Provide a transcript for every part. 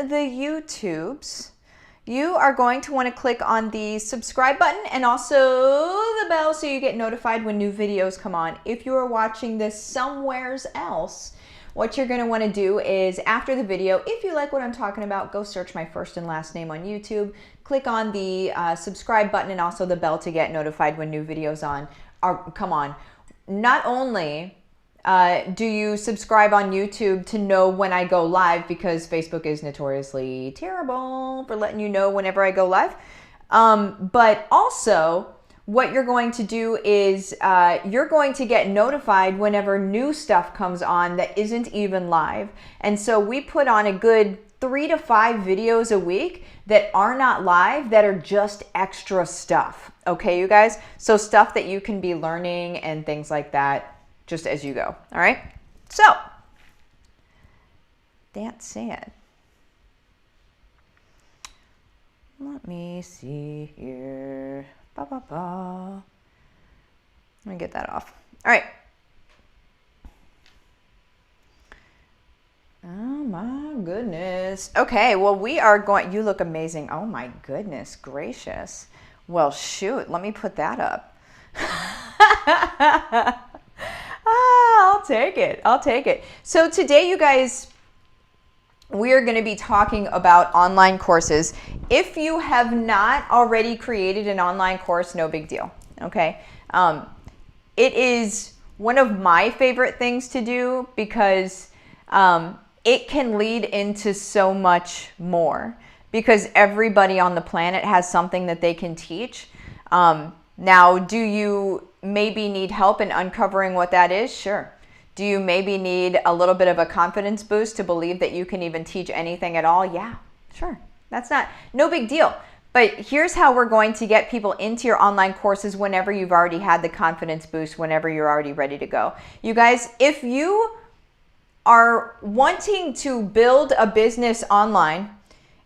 the YouTubes, you are going to want to click on the subscribe button and also the bell so you get notified when new videos come on. If you are watching this somewheres else, what you're going to want to do is after the video, if you like what I'm talking about, go search my first and last name on YouTube, click on the subscribe button and also the bell to get notified when new videos come on. Not only do you subscribe on YouTube to know when I go live, because Facebook is notoriously terrible for letting you know whenever I go live, but also what you're going to do is you're going to get notified whenever new stuff comes on that isn't even live. And so we put on a good 3 to 5 videos a week that are not live, that are just extra stuff. Okay, you guys? So stuff that you can be learning and things like that just as you go. All right? So, that said, let me see here. Let me get that off. All right. Oh my goodness. Okay, well, we are going, you look amazing. Oh my goodness gracious. Well, shoot, let me put that up. I'll take it. I'll take it. So today, you guys, we are going to be talking about online courses. If you have not already created an online course, no big deal. Okay. It is one of my favorite things to do because it can lead into so much more, because everybody on the planet has something that they can teach. Now, do you maybe need help in uncovering what that is? Sure. Do you maybe need a little bit of a confidence boost to believe that you can even teach anything at all? Yeah, sure. That's no big deal. But here's how we're going to get people into your online courses whenever you've already had the confidence boost, whenever you're already ready to go. You guys, if you are wanting to build a business online,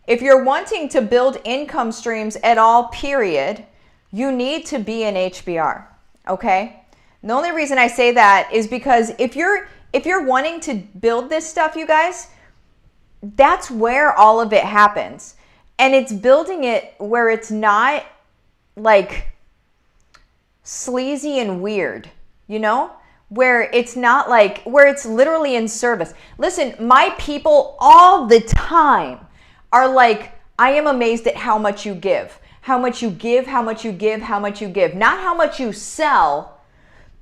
if you're wanting to build income streams at all, period, you need to be an HBR, okay? And the only reason I say that is because if you're wanting to build this stuff, you guys, that's where all of it happens. And it's building it where it's not like sleazy and weird, you know? Where it's not like, where it's literally in service. Listen, my people all the time are like, I am amazed at how much you give. How much you give, how much you give, how much you give. Not how much you sell,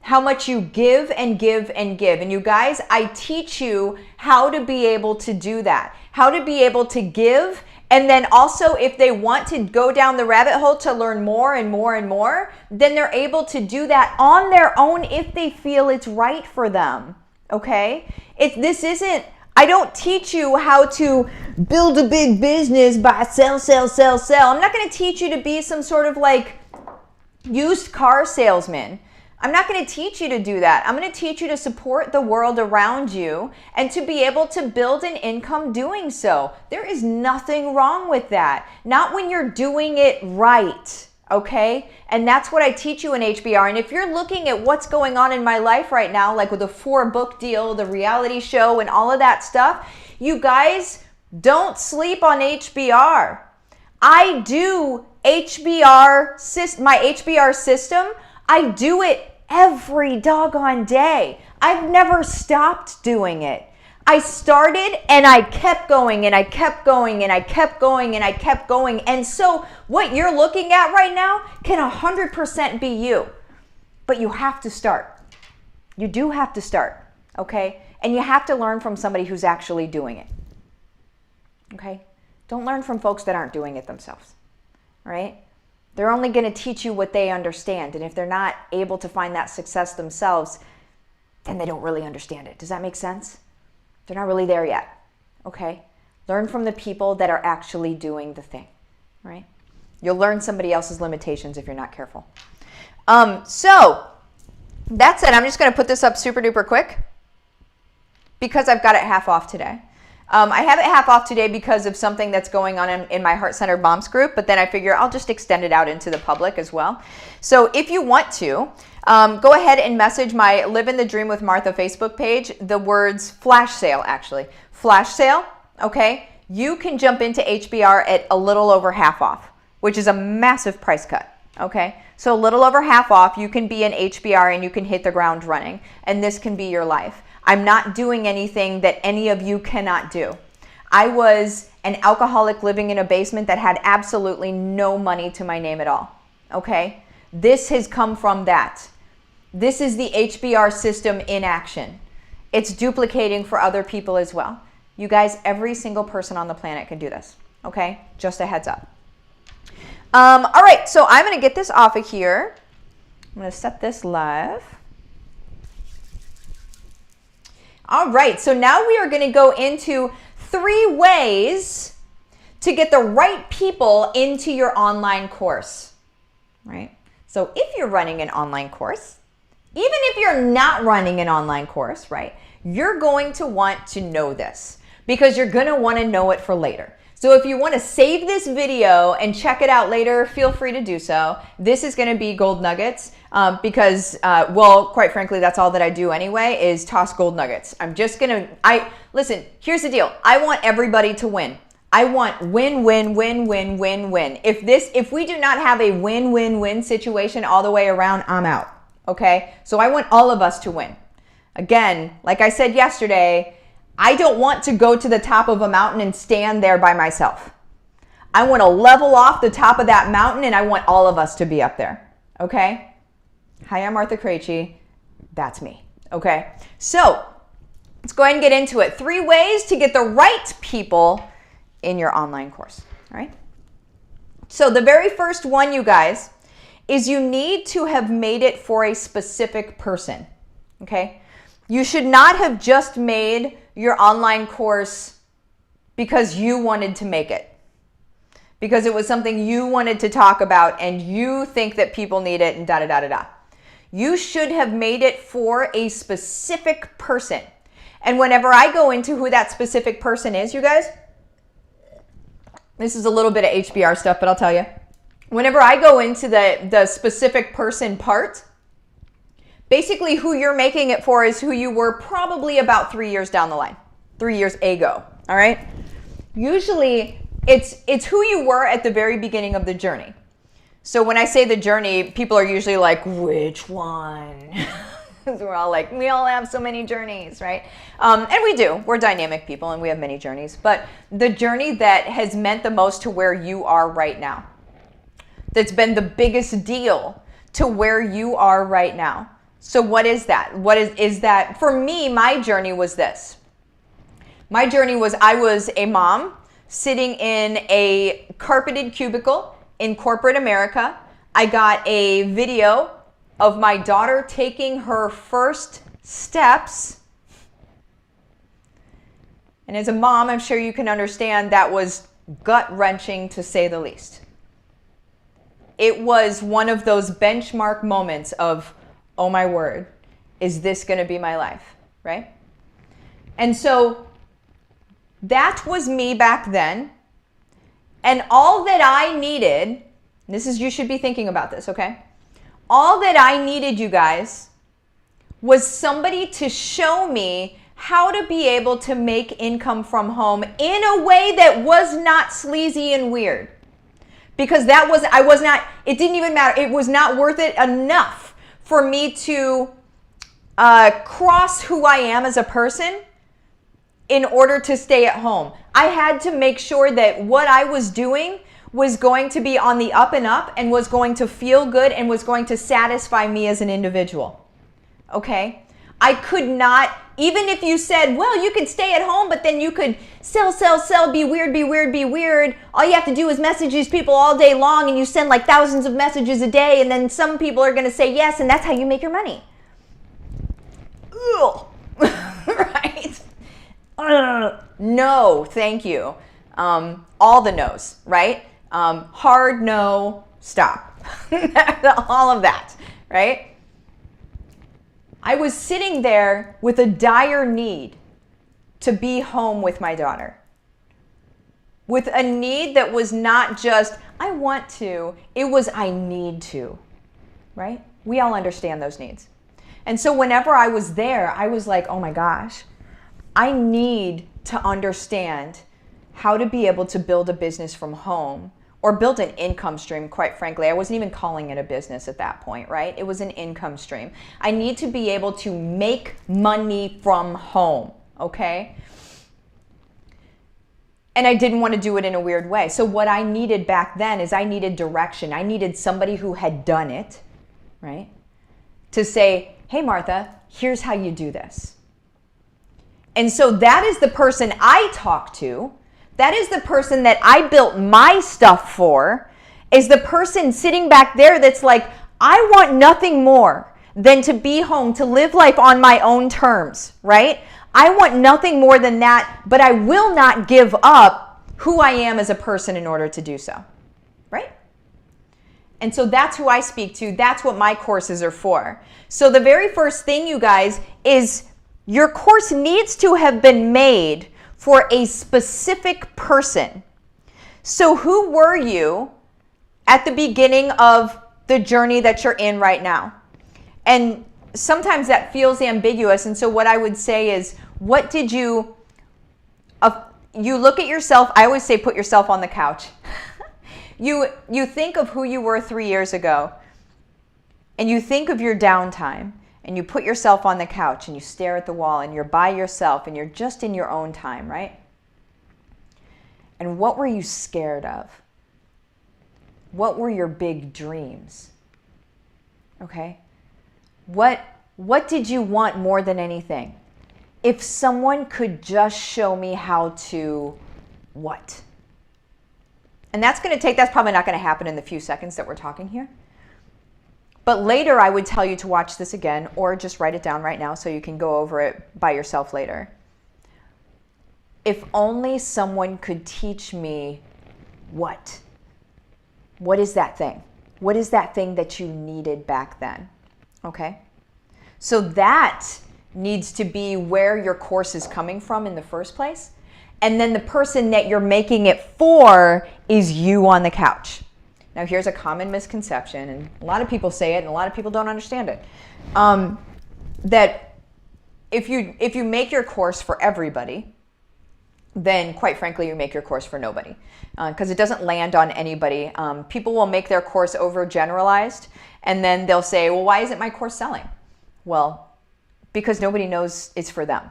how much you give and give and give. And you guys, I teach you how to be able to do that. How to be able to give. And then also, if they want to go down the rabbit hole to learn more and more and more, then they're able to do that on their own if they feel it's right for them. Okay? I don't teach you how to build a big business by sell. I'm not going to teach you to be some sort of like used car salesman. I'm not going to teach you to do that. I'm going to teach you to support the world around you and to be able to build an income doing so. There is nothing wrong with that. Not when you're doing it right, okay? And that's what I teach you in HBR. And if you're looking at what's going on in my life right now, like with the 4-book deal, the reality show, and all of that stuff, you guys, don't sleep on HBR. I do HBR, my HBR system. I do it every doggone day. I've never stopped doing it. I started and I kept going and I kept going and I kept going and I kept going. And so what you're looking at right now can 100% be you. But you have to start. You do have to start, okay? And you have to learn from somebody who's actually doing it, okay? Don't learn from folks that aren't doing it themselves, right? They're only going to teach you what they understand. And if they're not able to find that success themselves, then they don't really understand it. Does that make sense? They're not really there yet. Okay? Learn from the people that are actually doing the thing, right? You'll learn somebody else's limitations if you're not careful. So that said, I'm just going to put this up super duper quick because I've got it half off today. I have it half off today because of something that's going on in my Heart-Centered Moms group, but then I figure I'll just extend it out into the public as well. So if you want to, go ahead and message my Livin the Dream with Martha Facebook page, the words flash sale, actually. Flash sale, okay? you can jump into HBR at a little over half off, which is a massive price cut. Okay, so a little over half off, you can be in HBR and you can hit the ground running, and this can be your life. I'm not doing anything that any of you cannot do. I was an alcoholic living in a basement that had absolutely no money to my name at all. Okay, this has come from that. This is the HBR system in action. It's duplicating for other people as well. You guys, every single person on the planet can do this. Okay, just a heads up. All right, so I'm going to get this off of here. I'm going to set this live. All right, so now we are going to go into 3 ways to get the right people into your online course, right? So if you're running an online course, even if you're not running an online course, right, you're going to want to know this because you're going to want to know it for later. So if you want to save this video and check it out later, feel free to do so. This is going to be gold nuggets because, well, quite frankly, that's all that I do anyway is toss gold nuggets. I'm just going to, listen, here's the deal. I want everybody to win. I want win, win, win, win, win, win. If we do not have a win, win, win situation all the way around, I'm out. Okay? So I want all of us to win. Again, like I said yesterday, I don't want to go to the top of a mountain and stand there by myself. I want to level off the top of that mountain and I want all of us to be up there. Okay? Hi, I'm Martha Krejci. That's me. Okay? So let's go ahead and get into it. 3 ways to get the right people in your online course. All right? So the very first one, you guys, is you need to have made it for a specific person. Okay? You should not have just made your online course because you wanted to make it, because it was something you wanted to talk about and you think that people need it and da-da-da-da-da. You should have made it for a specific person. And whenever I go into who that specific person is, you guys, this is a little bit of HBR stuff, but I'll tell you. Whenever I go into the specific person part, basically who you're making it for is who you were probably about 3 years down the line, 3 years ago, all right? Usually it's who you were at the very beginning of the journey. So when I say the journey, people are usually like, which one? We're all like, we all have so many journeys, right? And we do. We're dynamic people and we have many journeys. But the journey that has meant the most to where you are right now, that's been the biggest deal to where you are right now. So what is that? What is that? For me, my journey was this. My journey was I was a mom sitting in a carpeted cubicle in corporate America. I got a video of my daughter taking her first steps. And as a mom, I'm sure you can understand that was gut-wrenching to say the least. It was one of those benchmark moments of, oh my word, is this going to be my life, right? And so that was me back then. And all that I needed, you should be thinking about this, okay? All that I needed, you guys, was somebody to show me how to be able to make income from home in a way that was not sleazy and weird. Because it didn't even matter. It was not worth it enough for me to cross who I am as a person in order to stay at home. I had to make sure that what I was doing was going to be on the up and up and was going to feel good and was going to satisfy me as an individual. Okay? I could not, even if you said, well, you could stay at home, but then you could sell, be weird, be weird, be weird. All you have to do is message these people all day long and you send like thousands of messages a day and then some people are going to say yes and that's how you make your money. Ugh. Right? No, thank you. All the no's, right? Hard no, stop. All of that, right? I was sitting there with a dire need to be home with my daughter. With a need that was not just, I want to, it was, I need to, right? We all understand those needs. And so whenever I was there, I was like, oh my gosh, I need to understand how to be able to build a business from home, or build an income stream, quite frankly. I wasn't even calling it a business at that point, right? It was an income stream. I need to be able to make money from home, okay? And I didn't want to do it in a weird way. So what I needed back then is I needed direction. I needed somebody who had done it, right? To say, hey, Martha, here's how you do this. And so that is the person I talk to. That is the person that I built my stuff for, is the person sitting back there that's like, I want nothing more than to be home, to live life on my own terms, right? I want nothing more than that, but I will not give up who I am as a person in order to do so, right? And so that's who I speak to. That's what my courses are for. So the very first thing, you guys, is your course needs to have been made for a specific person. So who were you at the beginning of the journey that you're in right now? And sometimes that feels ambiguous. And so what I would say is, what did you look at yourself? I always say, put yourself on the couch. You think of who you were 3 years ago, and you think of your downtime, and you put yourself on the couch and you stare at the wall and you're by yourself and you're just in your own time, right? And what were you scared of? What were your big dreams? Okay? What did you want more than anything? If someone could just show me how to what? And that's probably not going to happen in the few seconds that we're talking here. But later I would tell you to watch this again, or just write it down right now so you can go over it by yourself later. If only someone could teach me what? What is that thing? What is that thing that you needed back then? Okay? So that needs to be where your course is coming from in the first place. And then the person that you're making it for is you on the couch. Now, here's a common misconception, and a lot of people say it, and a lot of people don't understand it. That if you make your course for everybody, then quite frankly, you make your course for nobody, because it doesn't land on anybody. People will make their course overgeneralized, and then they'll say, well, why isn't my course selling? Well, because nobody knows it's for them.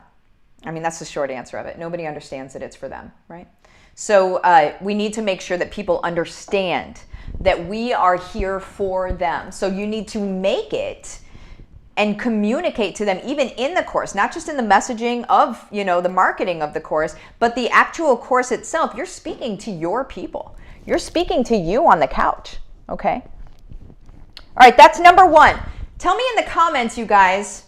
I mean, that's the short answer of it. Nobody understands that it's for them, right? So we need to make sure that people understand that we are here for them. So you need to make it and communicate to them, even in the course, not just in the messaging of, the marketing of the course, but the actual course itself. You're speaking to your people. You're speaking to you on the couch, okay? All right, that's number one. Tell me in the comments, you guys,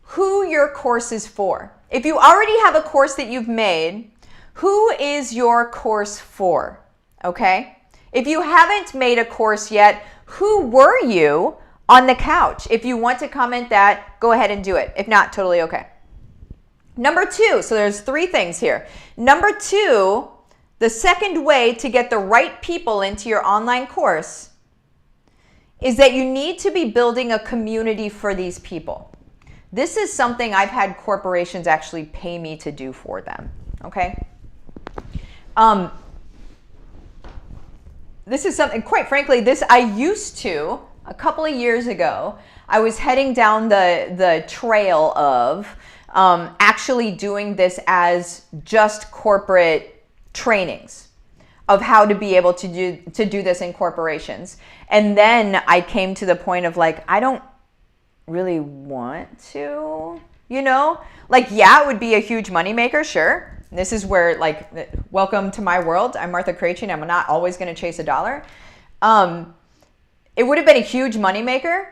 who your course is for. If you already have a course that you've made, who is your course for, okay? If you haven't made a course yet, who were you on the couch? If you want to comment that, go ahead and do it. If not, totally okay. Number two, so there's 3 things here. Number 2, the second way to get the right people into your online course is that you need to be building a community for these people. This is something I've had corporations actually pay me to do for them, okay? This is something, quite frankly, this I used to, a couple of years ago, I was heading down the trail of actually doing this as just corporate trainings of how to be able to do this in corporations. And then I came to the point of like, I don't really want to, yeah, it would be a huge moneymaker, sure. This is where, welcome to my world. I'm Martha Krejci, and I'm not always going to chase a dollar. It would have been a huge moneymaker,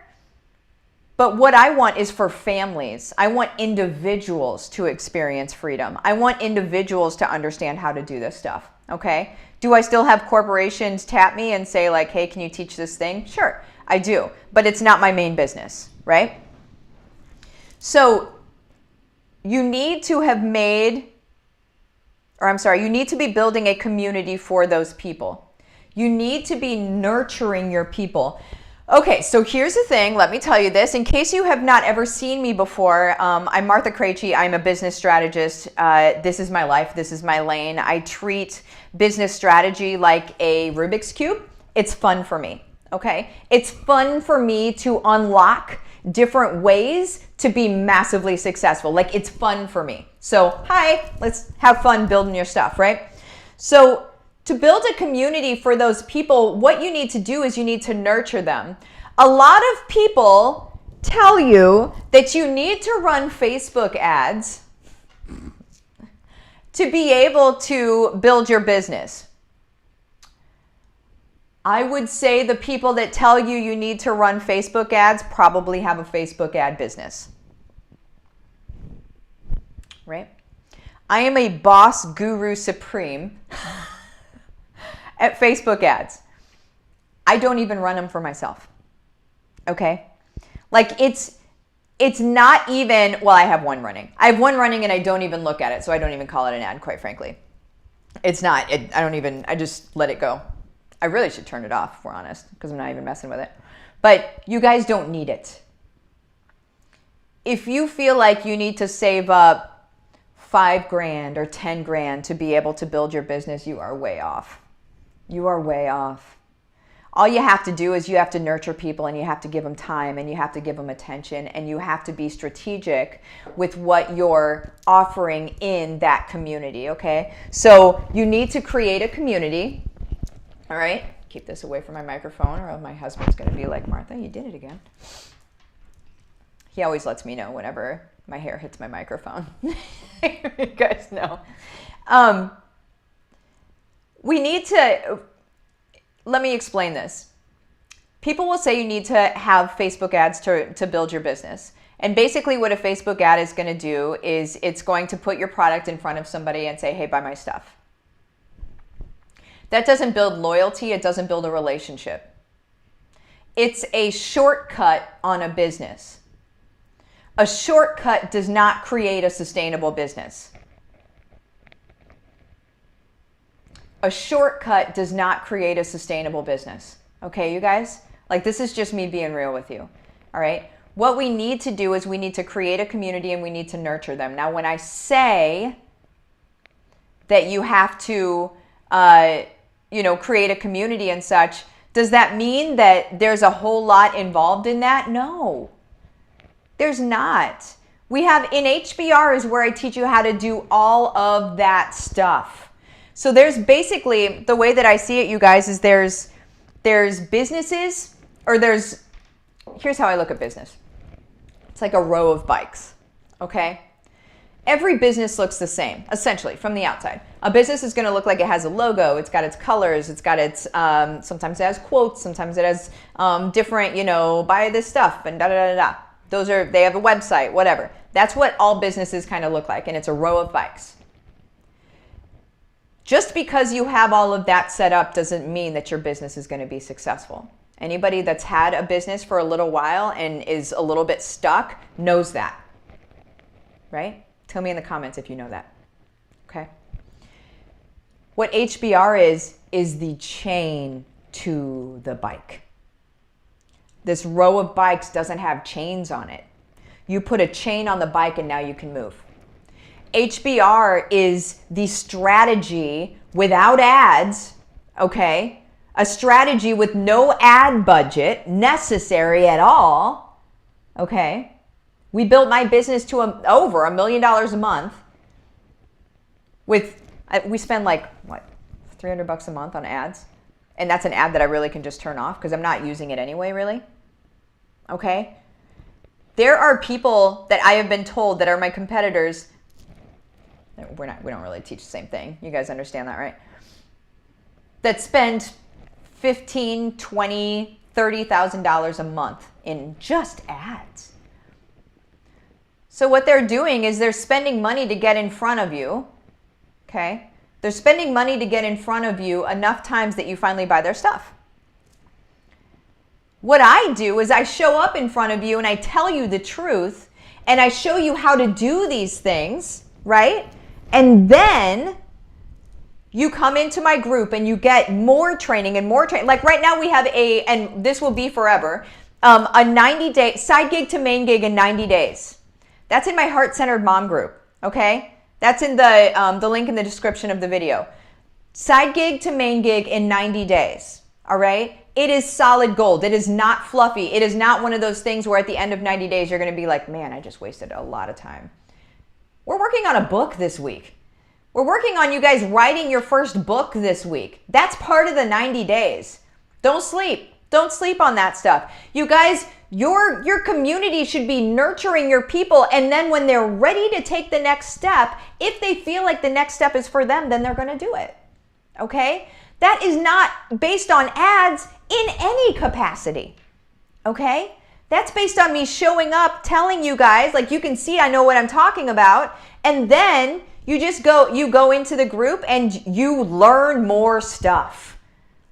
but what I want is for families. I want individuals to experience freedom. I want individuals to understand how to do this stuff, okay? Do I still have corporations tap me and say like, hey, can you teach this thing? Sure, I do, but it's not my main business, right? So you need to have you need to be building a community for those people. You need to be nurturing your people. Okay, so here's the thing. Let me tell you this. In case you have not ever seen me before, I'm Martha Krejci. I'm a business strategist. This is my life. This is my lane. I treat business strategy like a Rubik's Cube. It's fun for me, okay? It's fun for me to unlock different ways to be massively successful. Like, it's fun for me. So, hi, let's have fun building your stuff, right? So, to build a community for those people, what you need to do is you need to nurture them. A lot of people tell you that you need to run Facebook ads to be able to build your business. I would say the people that tell you you need to run Facebook ads probably have a Facebook ad business, right? I am a boss guru supreme at Facebook ads. I don't even run them for myself, okay? Like, it's not even, well, I have one running. I have one running and I don't even look at it, so I don't even call it an ad, quite frankly. It's not, I just let it go. I really should turn it off, if we're honest, because I'm not even messing with it. But you guys don't need it. If you feel like you need to save up $5,000 or $10,000 to be able to build your business, you are way off. You are way off. All you have to do is you have to nurture people, and you have to give them time, and you have to give them attention, and you have to be strategic with what you're offering in that community, okay? So you need to create a community. All right, keep this away from my microphone or my husband's going to be like, Martha, you did it again. He always lets me know whenever my hair hits my microphone. You guys know. We need to, let me explain this. People will say you need to have Facebook ads to build your business. And basically what a Facebook ad is going to do is it's going to put your product in front of somebody and say, hey, buy my stuff. That doesn't build loyalty. It doesn't build a relationship. It's a shortcut on a business. A shortcut does not create a sustainable business. A shortcut does not create a sustainable business. Okay, you guys? Like, this is just me being real with you. All right? What we need to do is we need to create a community and we need to nurture them. Now, when I say that you have to create a community and such, does that mean that there's a whole lot involved in that? No, there's not. We have, in HBR is where I teach you how to do all of that stuff. So there's basically, the way that I see it, you guys, is there's businesses, or here's how I look at business. It's like a row of bikes, okay? Every business looks the same, essentially, from the outside. A business is going to look like it has a logo. It's got its colors. It's got its, sometimes it has quotes. Sometimes it has different, buy this stuff and da-da-da-da. They have a website, whatever. That's what all businesses kind of look like, and it's a row of bikes. Just because you have all of that set up doesn't mean that your business is going to be successful. Anybody that's had a business for a little while and is a little bit stuck knows that, right? Tell me in the comments if you know that, okay? What HBR is the chain to the bike. This row of bikes doesn't have chains on it. You put a chain on the bike and now you can move. HBR is the strategy without ads, okay? A strategy with no ad budget necessary at all, okay? We built my business to over $1 million a month. We spend like, what, $300 a month on ads? And that's an ad that I really can just turn off because I'm not using it anyway, really. Okay? There are people that I have been told that are my competitors. We don't really teach the same thing. You guys understand that, right? That spend $15,000, $20,000, $30,000 a month in just ads. So what they're doing is they're spending money to get in front of you, okay? They're spending money to get in front of you enough times that you finally buy their stuff. What I do is I show up in front of you and I tell you the truth and I show you how to do these things, right? And then You come into my group and you get more training and more training. Like right now we have and this will be forever, a 90-day side gig to main gig in 90 days. That's in my Heart-Centered Mom group, okay? That's in the link in the description of the video. Side gig to main gig in 90 days, all right? It is solid gold. It is not fluffy. It is not one of those things where at the end of 90 days, you're going to be like, man, I just wasted a lot of time. We're working on a book this week. We're working on you guys writing your first book this week. That's part of the 90 days. Don't sleep. Don't sleep on that stuff. You guys, your community should be nurturing your people. And then when they're ready to take the next step, if they feel like the next step is for them, then they're going to do it. Okay? That is not based on ads in any capacity. Okay? That's based on me showing up, telling you guys, like you can see I know what I'm talking about. And then you go into the group and you learn more stuff.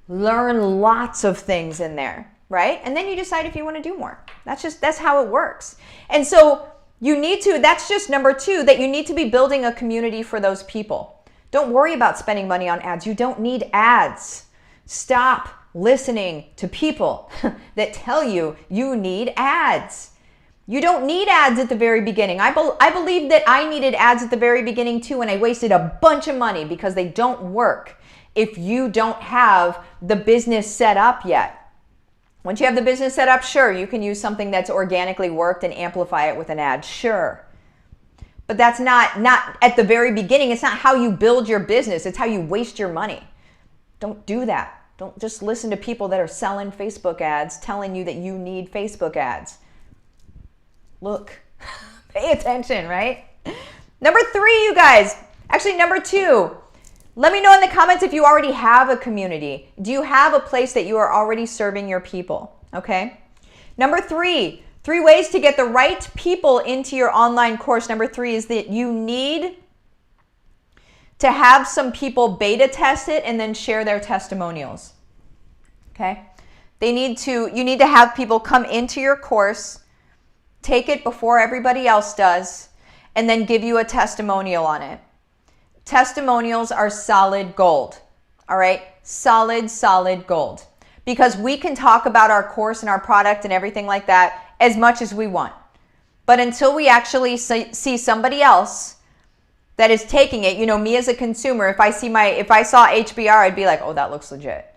Learn lots of things in there, right? And then you decide if you want to do more. That's how it works. And so that's just number 2, that you need to be building a community for those people. Don't worry about spending money on ads. You don't need ads. Stop listening to people that tell you you need ads. You don't need ads at the very beginning. I believe that I needed ads at the very beginning too, and I wasted a bunch of money because they don't work if you don't have the business set up yet. Once you have the business set up, sure, you can use something that's organically worked and amplify it with an ad, sure. But that's not at the very beginning. It's not how you build your business. It's how you waste your money. Don't do that. Don't just listen to people that are selling Facebook ads, telling you that you need Facebook ads. Look, pay attention, right? Number 3, you guys. Actually, number 2. Let me know in the comments if you already have a community. Do you have a place that you are already serving your people? Okay. Number 3 ways to get the right people into your online course. Number 3 is that you need to have some people beta test it and then share their testimonials. Okay. You need to have people come into your course, take it before everybody else does, and then give you a testimonial on it. Testimonials are solid gold, all right? Solid gold. Because we can talk about our course and our product and everything like that as much as we want. But until we actually see somebody else that is taking it, me as a consumer, if I saw HBR, I'd be like, oh, that looks legit.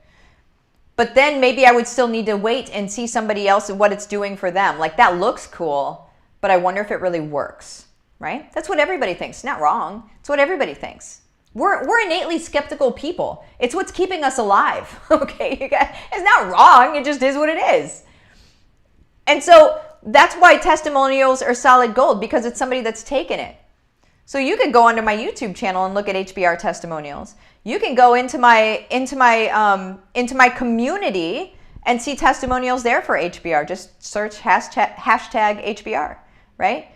But then maybe I would still need to wait and see somebody else and what it's doing for them. Like, that looks cool, but I wonder if it really works. Right? That's what everybody thinks. Not wrong. It's what everybody thinks. We're innately skeptical people. It's what's keeping us alive. Okay, you guys? It's not wrong. It just is what it is. And so that's why testimonials are solid gold, because it's somebody that's taken it. So you could go onto my YouTube channel and look at HBR testimonials. You can go into my community and see testimonials there for HBR. Just search hashtag HBR, right?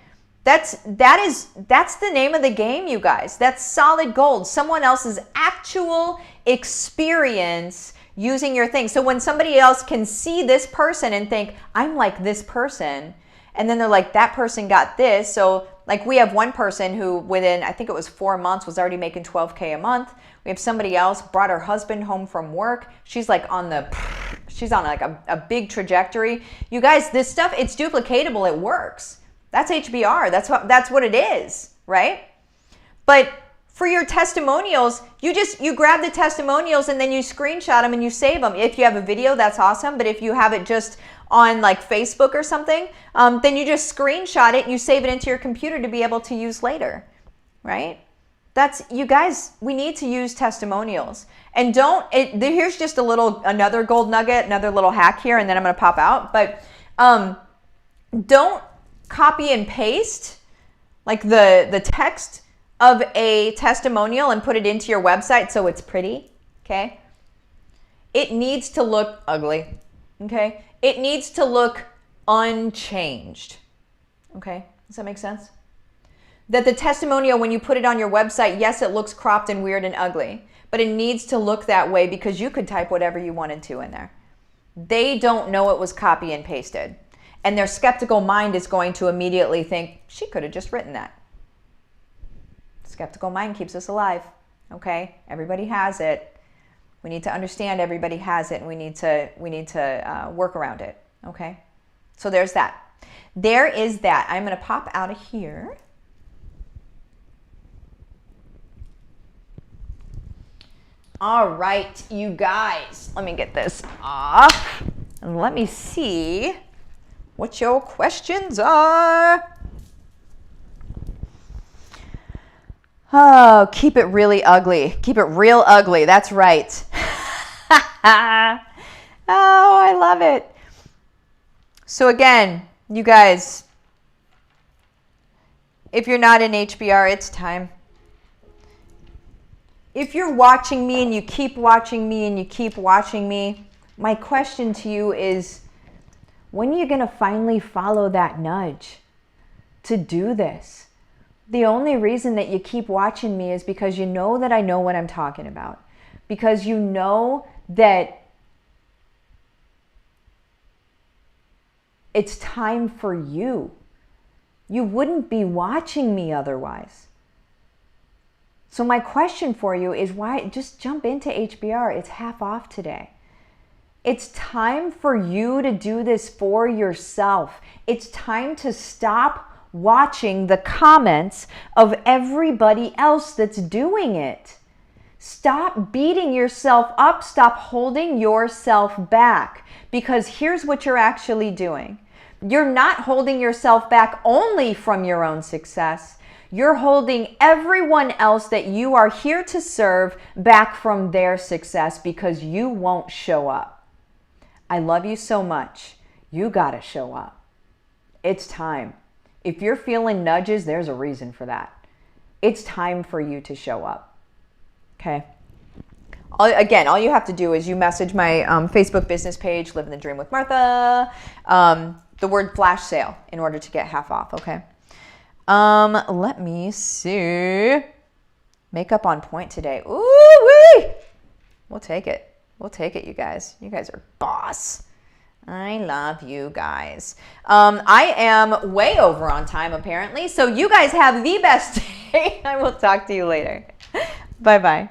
That's the name of the game, you guys. That's solid gold. Someone else's actual experience using your thing. So when somebody else can see this person and think, I'm like this person, and then they're like, that person got this. So like we have one person who within, I think it was 4 months, was already making $12K a month. We have somebody else brought her husband home from work. She's like she's on like a big trajectory. You guys, this stuff, it's duplicatable. It works. That's HBR. That's what it is, right? But for your testimonials, you grab the testimonials and then you screenshot them and you save them. If you have a video, that's awesome. But if you have it just on like Facebook or something, then you just screenshot it and you save it into your computer to be able to use later, right? You guys, we need to use testimonials. And here's just another gold nugget, another little hack here, and then I'm going to pop out. But don't copy and paste like the text of a testimonial and put it into your website so it's pretty, okay? It needs to look ugly, okay? It needs to look unchanged, okay? Does that make sense? That the testimonial, when you put it on your website, yes, it looks cropped and weird and ugly, but it needs to look that way because you could type whatever you wanted to in there. They don't know it was copy and pasted. And their skeptical mind is going to immediately think, she could have just written that. Skeptical mind keeps us alive. Okay? Everybody has it. We need to understand everybody has it, and we need to work around it. Okay? So there's that. There is that. I'm going to pop out of here. All right, you guys. Let me get this off. And let me see what your questions are. Oh, keep it really ugly. Keep it real ugly. That's right. Oh, I love it. So again, you guys, if you're not in HBR, it's time. If you're watching me and you keep watching me and you keep watching me, my question to you is, when are you going to finally follow that nudge to do this? The only reason that you keep watching me is because you know that I know what I'm talking about. Because you know that it's time for you. You wouldn't be watching me otherwise. So my question for you is, why just jump into HBR? It's half off today. It's time for you to do this for yourself. It's time to stop watching the comments of everybody else that's doing it. Stop beating yourself up. Stop holding yourself back. Because here's what you're actually doing. You're not holding yourself back only from your own success. You're holding everyone else that you are here to serve back from their success because you won't show up. I love you so much. You got to show up. It's time. If you're feeling nudges, there's a reason for that. It's time for you to show up. Okay? Again, all you have to do is you message my Facebook business page, Livin the Dream with Martha, the word flash sale in order to get half off, okay? Let me see. Makeup on point today. Ooh-wee! We'll take it. We'll take it, you guys. You guys are boss. I love you guys. I am way over on time, apparently. So you guys have the best day. I will talk to you later. Bye-bye.